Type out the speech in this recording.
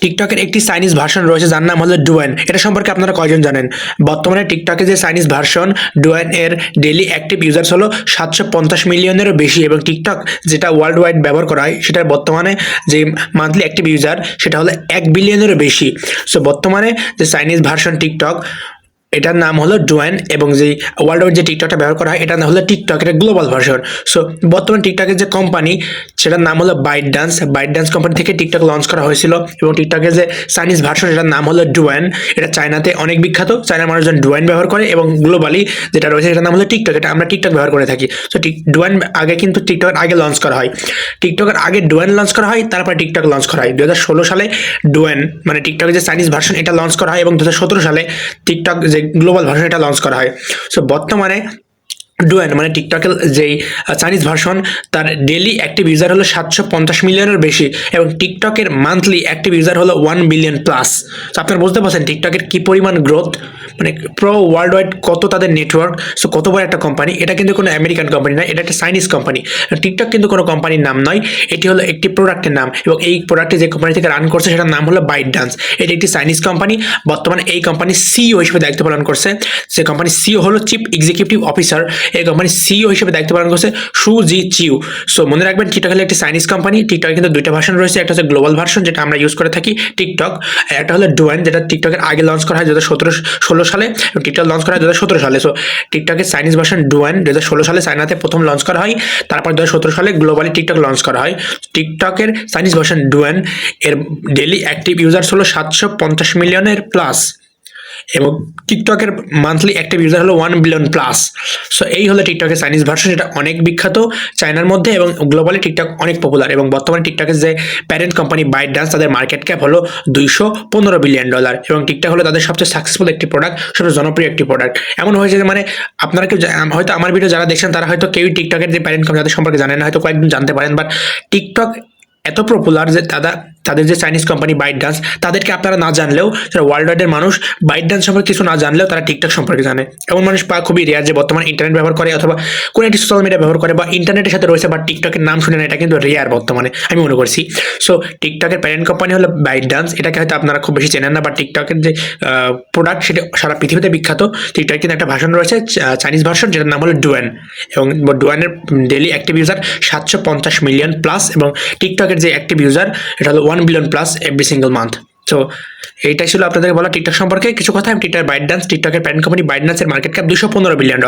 টিকটকের একটি Chinese version রয়েছে যার নাম হলো ডুয়েন। এটা সম্পর্কে আপনারা কয়জন জানেন? বর্তমানে টিকটকে যে চাইনিজ ভার্সন ডুয়েন এর ডেইলি অ্যাক্টিভ ইউজার্স হলো 750 মিলিয়নেরও বেশি, এবং টিকটক যেটা ওয়ার্ল্ড ওয়াইড ব্যবহার করা হয় সেটার বর্তমানে যে মান্থলি অ্যাক্টিভ ইউজার সেটা হলো 1 বিলিয়নেরও বেশি। সো বর্তমানে যে চাইনিজ ভার্সন টিকটক এটার নাম হলো ডুয়েন, এবং যে ওয়ার্ল্ড ওয়াইড যে টিকটকটা ব্যবহার করা হয় এটার নাম হলো টিকটক, এটা গ্লোবাল ভার্সন। সো বর্তমানে টিকটকের যে কোম্পানি সেটার নাম হলো বাইট ডান্স কোম্পানি থেকে টিকটক লঞ্চ করা হয়েছিল, এবং টিকটকের যে চাইনিজ ভার্সন এটার নাম হলো ডুয়েন। এটা চায়নাতে অনেক বিখ্যাত, চায়নার মানুষজন ডুয়েন ব্যবহার করে, এবং গ্লোবালি যেটা রয়েছে সেটার নাম হলো টিকটক, এটা আমরা টিকটক ব্যবহার করে থাকি। সো ডুয়েন আগে কিন্তু টিকটকের আগে লঞ্চ করা হয়, টিকটকের আগে ডুয়েন লঞ্চ করা হয়, তারপর টিকটক লঞ্চ করা হয়। 2016 সালে ডুয়েন মানে টিকটকের যে চাইনিজ ভার্সন এটা লঞ্চ করা হয়, এবং 2017 সালে টিকটক যে গ্লোবাল ভার্সন এটা লঞ্চ করা হয়। সো বর্তমানে ডুয়েন মানে টিকটকের যেই চাইনিজ ভার্সন তার ডেইলি অ্যাক্টিভ ইউজার হলো 750 মিলিয়নের বেশি, এবং টিকটকের মান্থলি অ্যাক্টিভ ইউজার হলো 1 বিলিয়ন প্লাস। তো আপনারা বুঝতে পারছেন টিকটকের কি পরিমাণ গ্রোথ, মানে পুরো ওয়ার্ল্ড ওয়াইড কত তাদের নেটওয়ার্ক। সো কত বড় একটা কোম্পানি, এটা কিন্তু কোনো আমেরিকান কোম্পানি নয়, এটা একটা চাইনিজ কোম্পানি। টিকটক কিন্তু কোনো কোম্পানির নাম নয়, এটি হলো একটি প্রোডাক্টের নাম, এবং এই প্রোডাক্টটি যে কোম্পানি থেকে রান করছে সেটার নাম হলো বাইট ডান্স। এটি একটি চাইনিজ কোম্পানি, বর্তমানে এই কোম্পানির সিইও হিসেবে দায়িত্ব পালন করছে। সে কোম্পানির সিইও হলো চিফ এক্সিকিউটিভ অফিসার, এই কোম্পানির সিইও হিসেবে দায়িত্ব পালন করছে সু জি চিউ। সো মনে রাখবেন টিকটক হলো একটি চাইনিজ কোম্পানি। টিকটকে কিন্তু দুইটা ভার্সন রয়েছে, একটা হচ্ছে গ্লোবাল ভার্সন যেটা আমরা ইউজ করে থাকি টিকটক, আর একটা হলো ডুয়েন যেটা টিকটকের আগে লঞ্চ করা হয় 2016 সালে, এবং টিকটক লঞ্চ করা হয় 2017 সালে। সো টিকটকের চাইনিজ ভার্সন ডুয়েন 2016 সালে চায়নাতে প্রথম লঞ্চ করা হয়, তারপর 2017 সালে গ্লোবালি টিকটক লঞ্চ করা হয়। টিকটকের চাইনিজ ভার্সন ডুয়েন এর ডেইলি অ্যাক্টিভ ইউজার্স হলো 750 মিলিয়নের প্লাস, এবং টিকটকের মান্থলি অ্যাক্টিভ ইউজার হলো 1 বিলিয়ন প্লাস। সো এই হলো টিকটকের চাইনিজ ভার্সন, যেটা অনেক বিখ্যাত চায়নার মধ্যে, এবং গ্লোবালি টিকটক অনেক পপুলার। এবং বর্তমানে টিকটকের যে প্যারেন্ট কোম্পানি বাইট ডান্স তাদের মার্কেট ক্যাপ হলো $215 বিলিয়ন, এবং টিকটক হলো তাদের সবচেয়ে সাকসেসফুল একটি প্রোডাক্ট, সবচেয়ে জনপ্রিয় একটি প্রোডাক্ট। এমন হয়েছে যে মানে আপনারা কেউ হয়তো আমার ভিডিও যারা দেখছেন তারা হয়তো কেউই টিকটকের যে প্যারেন্ট কোম্পানি তাদের সম্পর্কে জানেন না, হয়তো কয়েকজন জানতে পারেন, বাট টিকটক এত পপুলার যে তাদের যে চাইনিজ কোম্পানি বাইট ডান্স তাদেরকে আপনারা না জানলেও, যারা ওয়ার্ল্ড ওয়াইডের মানুষ বাইট ডান্স সম্পর্কে কিছু না জানলেও তারা টিকটক সম্পর্কে জানে। এমন মানুষ পাওয়া খুবই রেয়ার যে বর্তমানে ইন্টারনেট ব্যবহার করে অথবা কোনো একটি সোশ্যাল মিডিয়া ব্যবহার করে বা ইন্টারনেটের সাথে রয়েছে বা টিকটকের নাম শুনে না, এটা কিন্তু রেয়ার বর্তমানে আমি মনে করছি। সো টিকটকের প্যারেন্ট কোম্পানি হলো বাইট ডান্স, এটাকে হয়তো আপনারা খুব বেশি চেনেন না, বা টিকটকের যে প্রোডাক্ট সেটা সারা পৃথিবীতে বিখ্যাত। টিকটকের কিন্তু একটা ভার্সন রয়েছে চাইনিজ ভার্সন যেটার নাম হলো ডুয়েন, এবং ডুয়েনের daily active user 750 million plus, এবং টিকটকের যে অ্যাক্টিভ ইউজার এটা হলো 1 billion plus every single month. So এইটাই ছিল আপনাদেরকে বলা টিকটক সম্পর্কে কিছু কথা। টিকটকের বাইট ডান্স, টিকটকের প্যারেন্ট কোম্পানি বাইট ডান্সের মার্কেট ক্যাপ $215 বিলিয়ন।